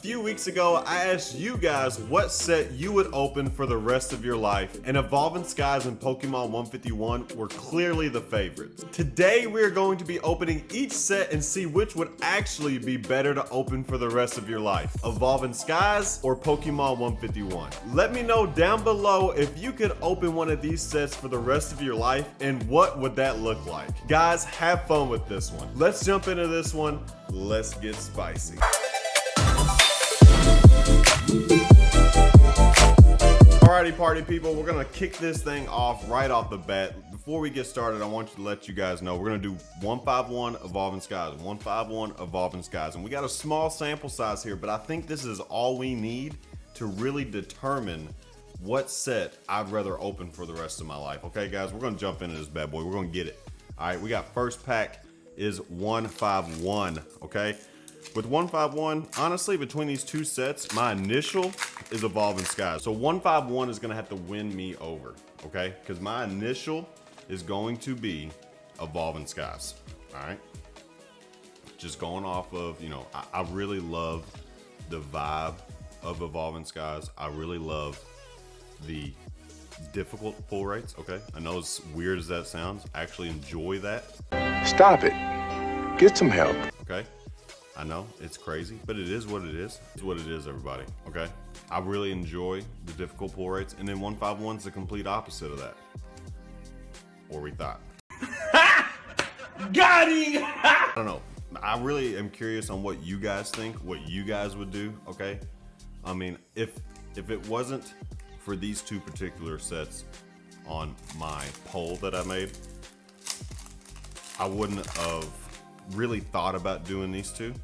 A few weeks ago, I asked you guys what set you would open for the rest of your life, and Evolving Skies and Pokemon 151 were clearly the favorites. Today, we are going to be opening each set and see which would actually be better to open for the rest of your life, Evolving Skies or Pokemon 151. Let me know down below if you could open one of these sets for the rest of your life, and what would that look like. Guys, have fun with this one. Let's jump into this one. Let's get spicy. Alrighty, party people, we're gonna kick this thing off right off the bat. Before we get started, I want you to let you guys know we're gonna do 151 Evolving Skies, 151 Evolving Skies, and we got a small sample size here, but I think this is all we need to really determine what set I'd rather open for the rest of my life. Okay, guys, we're gonna jump into this bad boy. We're gonna get it. All right, we got first pack is 151. Okay. With 151, honestly, between these two sets, my initial is Evolving Skies. So 151 is gonna have to win me over, okay? Because my initial is going to be Evolving Skies, all right? Just going off of, you know, I really love the vibe of Evolving Skies. I really love the difficult pull rates, okay? I know as weird as that sounds, I actually enjoy that. Stop it. Get some help. Okay? I know it's crazy, but it is what it is. It's what it is, everybody. Okay. I really enjoy the difficult pull rates, and then 151 is the complete opposite of that. Or we thought. Got him! I don't know. I really am curious on what you guys think, what you guys would do. Okay. I mean, if it wasn't for these two particular sets on my poll that I made, I wouldn't have really thought about doing these two.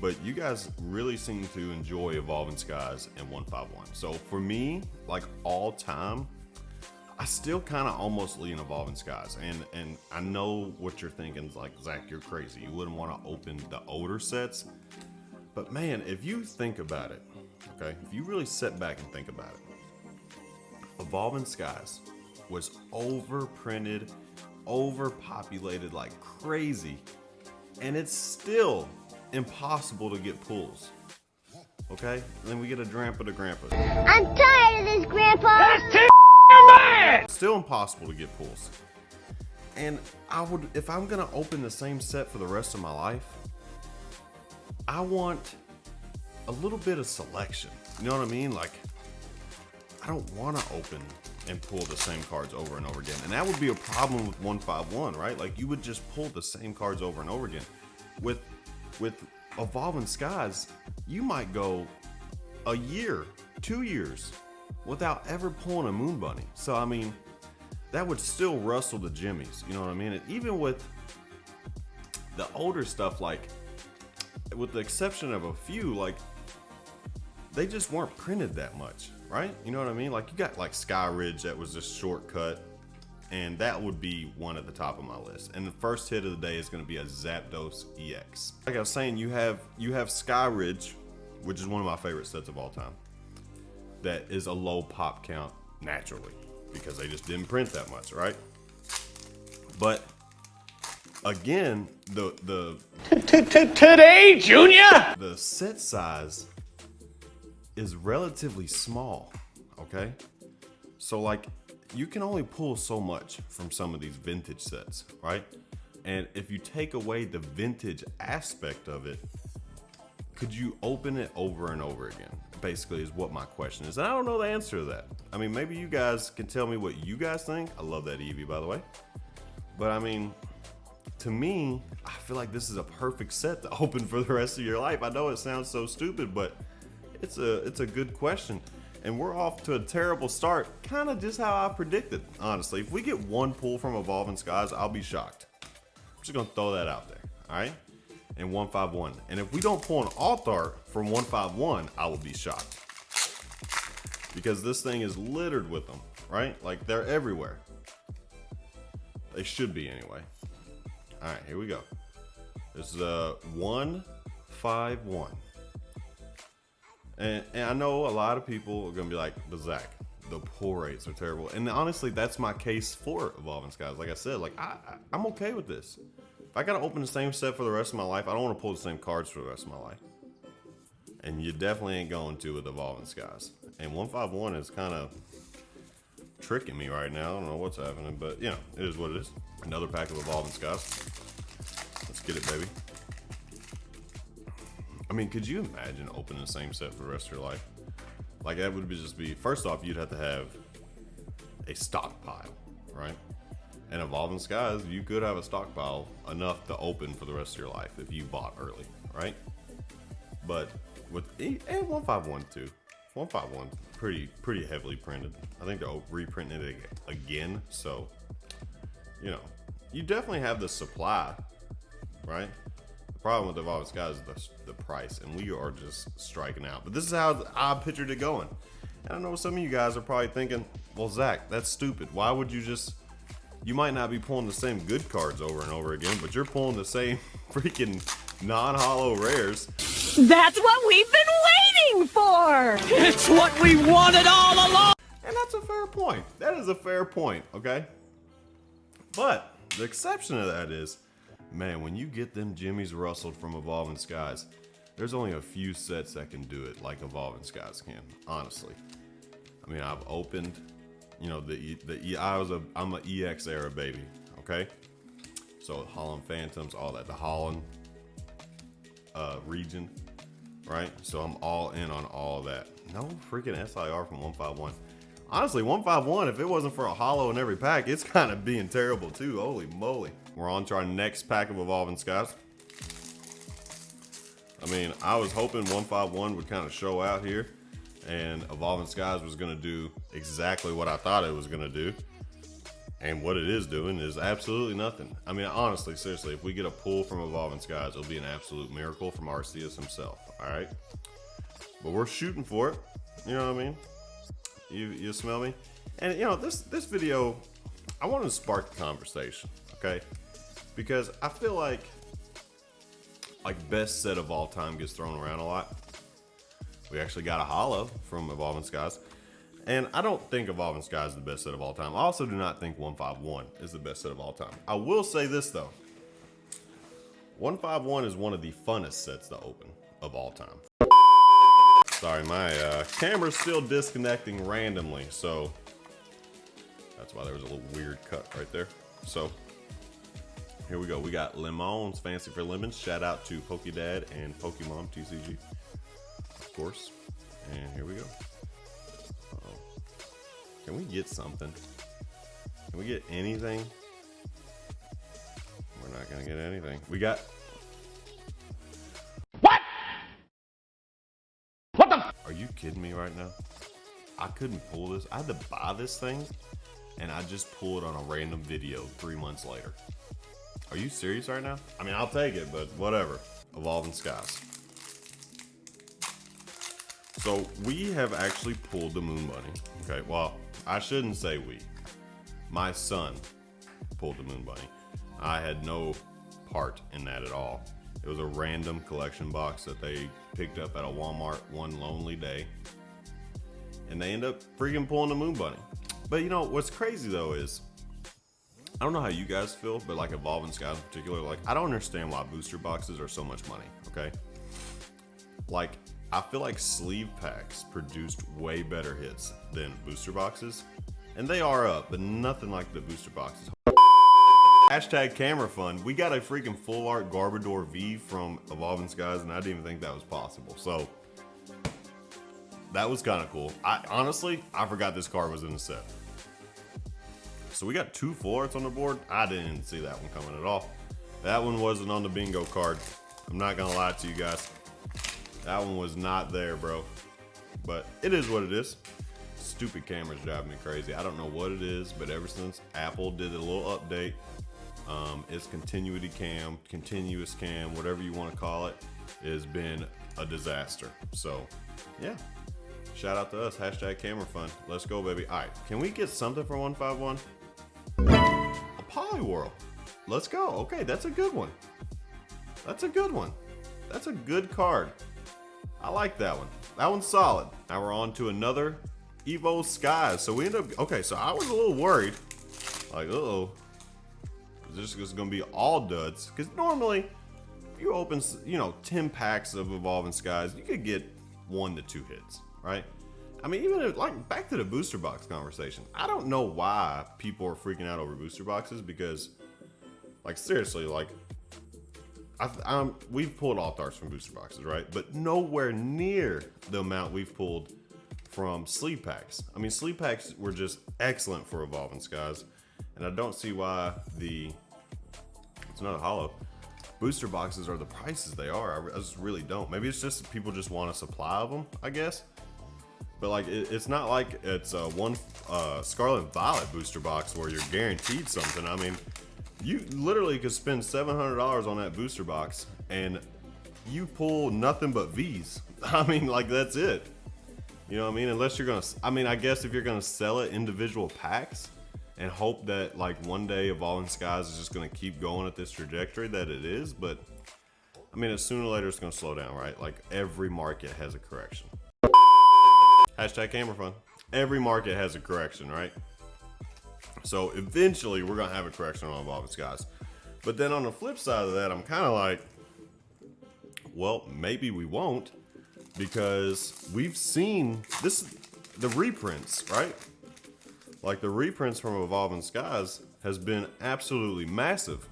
But you guys really seem to enjoy Evolving Skies and 151. So for me, like all time, I still kind of almost lean Evolving Skies. And I know what you're thinking, like, Zach, you're crazy. You wouldn't want to open the older sets. But man, if you think about it, okay, if you really sit back and think about it, Evolving Skies was overprinted, overpopulated like crazy. And it's still impossible to get pulls. Okay? And then we get a Drampa to Grandpa. I'm tired of this, Grandpa! That's too bad! Still impossible to get pulls. And I would, if I'm gonna open the same set for the rest of my life, I want a little bit of selection. You know what I mean? Like, I don't wanna open and pull the same cards over and over again. And that would be a problem with 151, right? Like, you would just pull the same cards over and over again. With Evolving Skies, you might go a year, 2 years without ever pulling a Moon Bunny. So, I mean, that would still rustle the jimmies, you know what I mean? And even with the older stuff, like, with the exception of a few, like, they just weren't printed that much, right? You know what I mean? Like, you got like Sky Ridge that was just shortcut, and that would be one at the top of my list. And the first hit of the day is going to be a Zapdos EX. Like I was saying, you have Sky Ridge, which is one of my favorite sets of all time, that is a low pop count naturally because they just didn't print that much, right? But again, Today, Junior! the set size is relatively small, okay? So like, you can only pull so much from some of these vintage sets, right? And if you take away the vintage aspect of it, could you open it over and over again? Basically is what my question is. And I don't know the answer to that. I mean, maybe you guys can tell me what you guys think. I love that Eevee, by the way. But I mean, to me, I feel like this is a perfect set to open for the rest of your life. I know it sounds so stupid, but it's a good question. And we're off to a terrible start, kind of just how I predicted, honestly. If we get one pull from Evolving Skies, I'll be shocked. I'm just gonna throw that out there, all right? And 151. And if we don't pull an alt art from 151, I will be shocked. Because this thing is littered with them, right? Like, they're everywhere. They should be anyway. All right, here we go. This is 151. And I know a lot of people are gonna be like, but Zach, the pull rates are terrible. And honestly, that's my case for Evolving Skies. Like I said, like I'm okay with this. If I gotta open the same set for the rest of my life, I don't want to pull the same cards for the rest of my life. And you definitely ain't going to with Evolving Skies. And 151 is kind of tricking me right now. I don't know what's happening, but you know, it is what it is. Another pack of Evolving Skies. Let's get it, baby. I mean, could you imagine opening the same set for the rest of your life? Like, that would just be, first off, you'd have to have a stockpile, right? And Evolving Skies, you could have a stockpile enough to open for the rest of your life if you bought early, right? But with, and 151 too. 151 pretty heavily printed. I think they're reprinting it again, so you know, you definitely have the supply, right? The problem with Evolving Skies is the price, and we are just striking out. But this is how I pictured it going. And I know some of you guys are probably thinking, well, Zach, that's stupid. Why would you just, you might not be pulling the same good cards over and over again, but you're pulling the same freaking non-hollow rares. That's what we've been waiting for! It's what we wanted all along! And that's a fair point. That is a fair point, okay? But the exception to that is, man, when you get them Jimmies rustled from Evolving Skies, there's only a few sets that can do it like Evolving Skies can, honestly. I mean, I've opened, you know, I'm an EX era baby, okay? So Holland Phantoms, all that, the Holland region, right? So I'm all in on all of that. No freaking SIR from 151. Honestly, 151, if it wasn't for a hollow in every pack, it's kind of being terrible too. Holy moly. We're on to our next pack of Evolving Skies. I mean, I was hoping 151 would kind of show out here, and Evolving Skies was going to do exactly what I thought it was going to do. And what it is doing is absolutely nothing. I mean, honestly, seriously, if we get a pull from Evolving Skies, it'll be an absolute miracle from Arceus himself, all right? But we're shooting for it, you know what I mean? You smell me? And you know, this video, I want to spark the conversation, okay? Because I feel like best set of all time gets thrown around a lot. We actually got a hollow from Evolving Skies. And I don't think Evolving Skies is the best set of all time. I also do not think 151 is the best set of all time. I will say this though. 151 is one of the funnest sets to open of all time. Sorry, my camera's still disconnecting randomly, so that's why there was a little weird cut right there. So here we go. We got Lemons, Fancy for Lemons. Shout out to Pokédad and Pokemon TCG, of course. And here we go. Uh-oh. Can we get something? Can we get anything? We're not gonna get anything. We got. Are you kidding me right now? I couldn't pull this. I had to buy this thing, and I just pulled on a random video 3 months later. Are you serious right now? I mean, I'll take it, but whatever. Evolving Skies. So we have actually pulled the Moon Bunny. Okay, well, I shouldn't say we. My son pulled the Moon Bunny. I had no part in that at all. It was a random collection box that they picked up at a Walmart one lonely day. And they end up freaking pulling the Moon Bunny. But you know, what's crazy though is, I don't know how you guys feel, but like Evolving Skies in particular, like I don't understand why booster boxes are so much money, okay? Like, I feel like sleeve packs produced way better hits than booster boxes. And they are up, but nothing like the booster boxes. Hashtag camera fun. We got a freaking full art Garbodor V from Evolving Skies, and I didn't even think that was possible. So that was kind of cool. Honestly, I forgot this card was in the set. So we got 2 full arts on the board. I didn't see that one coming at all. That one wasn't on the bingo card. I'm not gonna lie to you guys. That one was not there, bro. But it is what it is. Stupid cameras driving me crazy. I don't know what it is, but ever since Apple did a little update, its continuous cam, whatever you want to call it, has been a disaster. So yeah, shout out to us. Hashtag camera fun. Let's go, baby. All right, can we get something for 151? A Poliwhirl. Let's go. Okay, that's a good one. That's a good one. That's a good card. I like that one. That one's solid. Now we're on to another Evo Skies. So we end up, okay, so I was a little worried. Like, uh-oh. This is gonna be all duds. Because normally, if you open, you know, 10 packs of Evolving Skies, you could get 1 to 2 hits, right? I mean, even like back to the booster box conversation. I don't know why people are freaking out over booster boxes because, like, seriously, like, we've pulled Alt-Arts from booster boxes, right? But nowhere near the amount we've pulled from sleeve packs. I mean, sleeve packs were just excellent for Evolving Skies, and I don't see why it's another hollow. Booster boxes are the prices they are. I just really don't. Maybe it's just people just want a supply of them, I guess. But like, it's not like it's one Scarlet and Violet booster box where you're guaranteed something. I mean, you literally could spend $700 on that booster box and you pull nothing but V's. I mean, like, that's it. You know what I mean? Unless you're gonna, I mean, I guess if you're gonna sell it individual packs and hope that like one day Evolving Skies is just gonna keep going at this trajectory that it is, but I mean, sooner or later it's gonna slow down, right? Like, every market has a correction. Hashtag camera fun. Every market has a correction, right? So eventually we're gonna have a correction on Evolving Skies. But then on the flip side of that, I'm kind of like, well, maybe we won't, because we've seen the reprints, right? Like, the reprints from Evolving Skies has been absolutely massive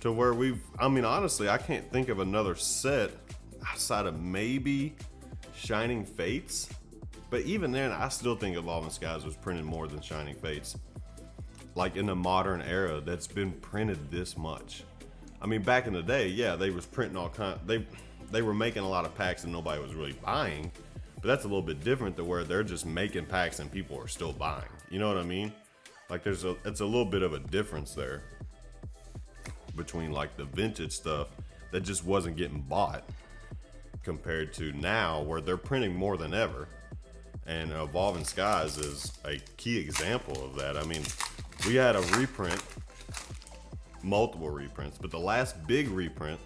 to where I mean, honestly, I can't think of another set outside of maybe Shining Fates. But even then, I still think Evolving Skies was printed more than Shining Fates. Like, in the modern era, that's been printed this much. I mean, back in the day, yeah, they was printing all kind. They were making a lot of packs and nobody was really buying. But that's a little bit different to where they're just making packs and people are still buying. You know what I mean? Like, it's a little bit of a difference there between like the vintage stuff that just wasn't getting bought compared to now where they're printing more than ever. And Evolving Skies is a key example of that. I mean, we had a reprint, multiple reprints, but the last big reprint,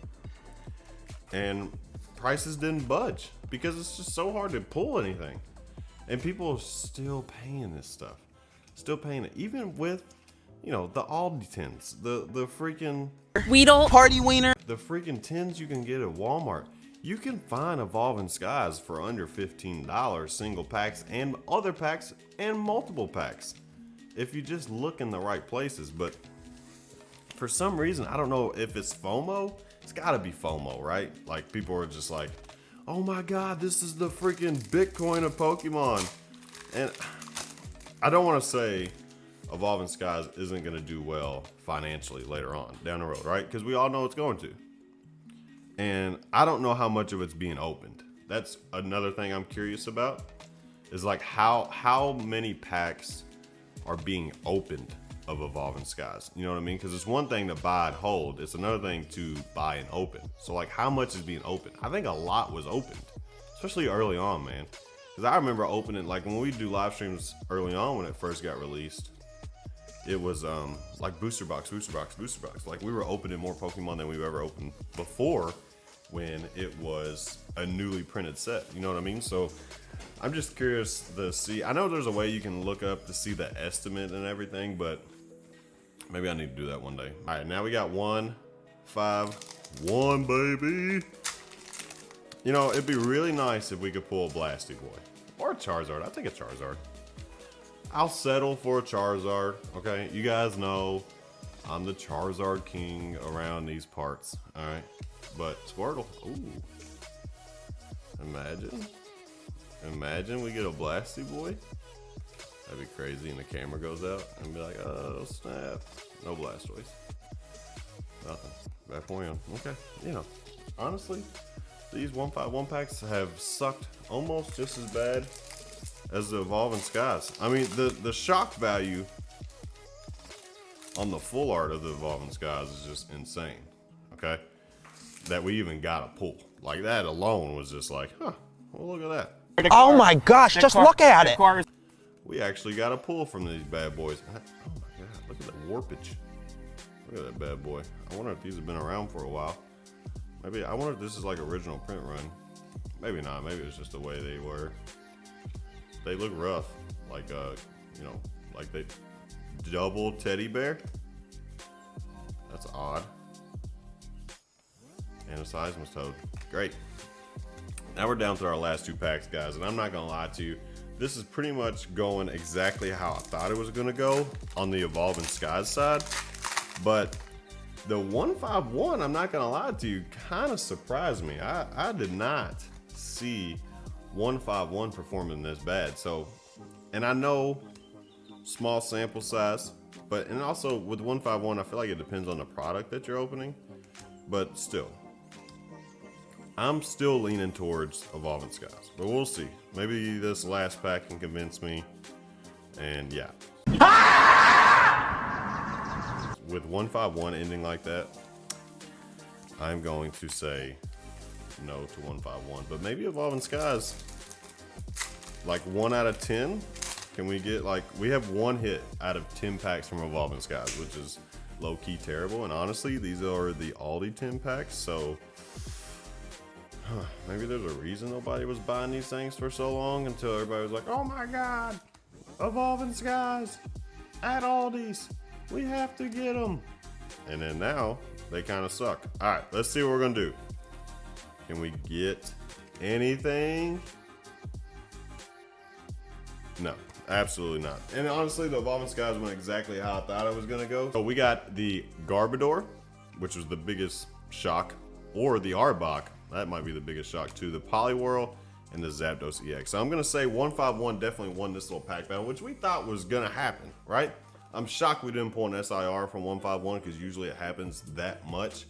and prices didn't budge because it's just so hard to pull anything. And people are still paying this stuff. Still paying it. Even with, you know, the Aldi tins, the freaking Weedle party wiener. the freaking tins you can get at Walmart. You can find Evolving Skies for under $15, single packs and other packs and multiple packs, if you just look in the right places. But for some reason, I don't know if it's FOMO. It's gotta be FOMO, right? Like, people are just like, oh my God, this is the freaking Bitcoin of Pokemon. And I don't want to say Evolving Skies isn't gonna do well financially later on down the road, right? Because we all know it's going to. And I don't know how much of it's being opened. That's another thing I'm curious about, is like how many packs are being opened of Evolving Skies. You know what I mean? Because it's one thing to buy and hold. It's another thing to buy and open. So like, how much is being opened? I think a lot was opened, especially early on, man. Because I remember opening, like when we do live streams early on when it first got released, it was like booster box. Like, we were opening more Pokemon than we've ever opened before when it was a newly printed set. You know what I mean? So I'm just curious to see. I know there's a way you can look up to see the estimate and everything, but maybe I need to do that one day. All right, now we got 151, baby. You know, it'd be really nice if we could pull a Blasty Boy or a Charizard. I think a Charizard. I'll settle for a Charizard, okay? You guys know I'm the Charizard king around these parts, all right? But Squirtle, ooh. Imagine we get a Blasty Boy. That'd be crazy, and the camera goes out and be like, oh snap. No Blastoise. Nothing. Bad point. Okay, you know, honestly, these 151 packs have sucked almost just as bad as the Evolving Skies. I mean, the shock value on the full art of the Evolving Skies is just insane, okay? That we even got a pull. Like, that alone was just like, huh, well, look at that. Oh my gosh, just look at it. We actually got a pull from these bad boys. Oh my God, look at that warpage. Look at that bad boy. I wonder if these have been around for a while. Maybe, I wonder if this is like original print run. Maybe not, maybe it's just the way they were. They look rough, like, you know, like they double teddy bear. That's odd. And a Seismitoad. Great. Now we're down to our last 2 packs, guys, and I'm not gonna lie to you. This is pretty much going exactly how I thought it was gonna go on the Evolving Skies side. But the 151, I'm not gonna lie to you, kind of surprised me. I did not see 151 performing this bad. So, and I know small sample size, but and also with 151, I feel like it depends on the product that you're opening. But still, I'm still leaning towards Evolving Skies, but we'll see. Maybe this last pack can convince me, and yeah. With 151 ending like that, I'm going to say no to 151, but maybe Evolving Skies, like 1 out of 10. Can we get, like, we have 1 hit out of 10 packs from Evolving Skies, which is low-key terrible. And honestly, these are the Aldi 10 packs, so maybe there's a reason nobody was buying these things for so long until everybody was like, oh my god, Evolving Skies at Aldi's, we have to get them. And then now they kind of suck. All right, let's see what we're gonna do. Can we get anything? No, absolutely not. And honestly, the Evolving Skies went exactly how I thought it was gonna go. So we got the Garbodor, which was the biggest shock, or the Arbok. That might be the biggest shock too. The Poliwhirl and the Zapdos EX. So I'm gonna say 151 definitely won this little pack battle, which we thought was gonna happen, right? I'm shocked we didn't pull an SIR from 151 because usually it happens that much.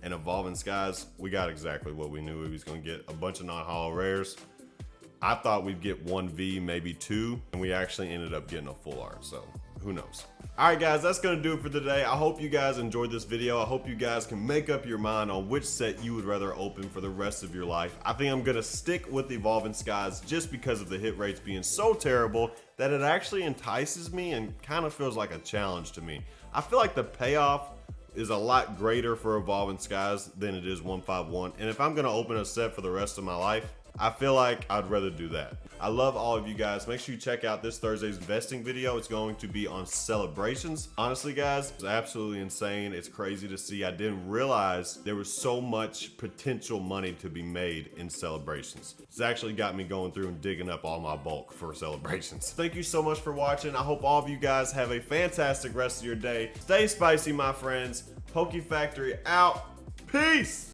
And Evolving Skies, we got exactly what we knew. We was gonna get a bunch of non-holo rares. I thought we'd get 1V, maybe 2, and we actually ended up getting a full art, so who knows. All right, guys, that's gonna do it for today. I hope you guys enjoyed this video. I hope you guys can make up your mind on which set you would rather open for the rest of your life. I think I'm gonna stick with the Evolving Skies just because of the hit rates being so terrible that it actually entices me and kind of feels like a challenge to me. I feel like the payoff is a lot greater for Evolving Skies than it is 151. And if I'm gonna open a set for the rest of my life, I feel like I'd rather do that. I love all of you guys. Make sure you check out this Thursday's investing video. It's going to be on celebrations. Honestly, guys, it's absolutely insane. It's crazy to see. I didn't realize there was so much potential money to be made in celebrations. It's actually got me going through and digging up all my bulk for celebrations. Thank you so much for watching. I hope all of you guys have a fantastic rest of your day. Stay spicy, my friends. Poke Factory out. Peace.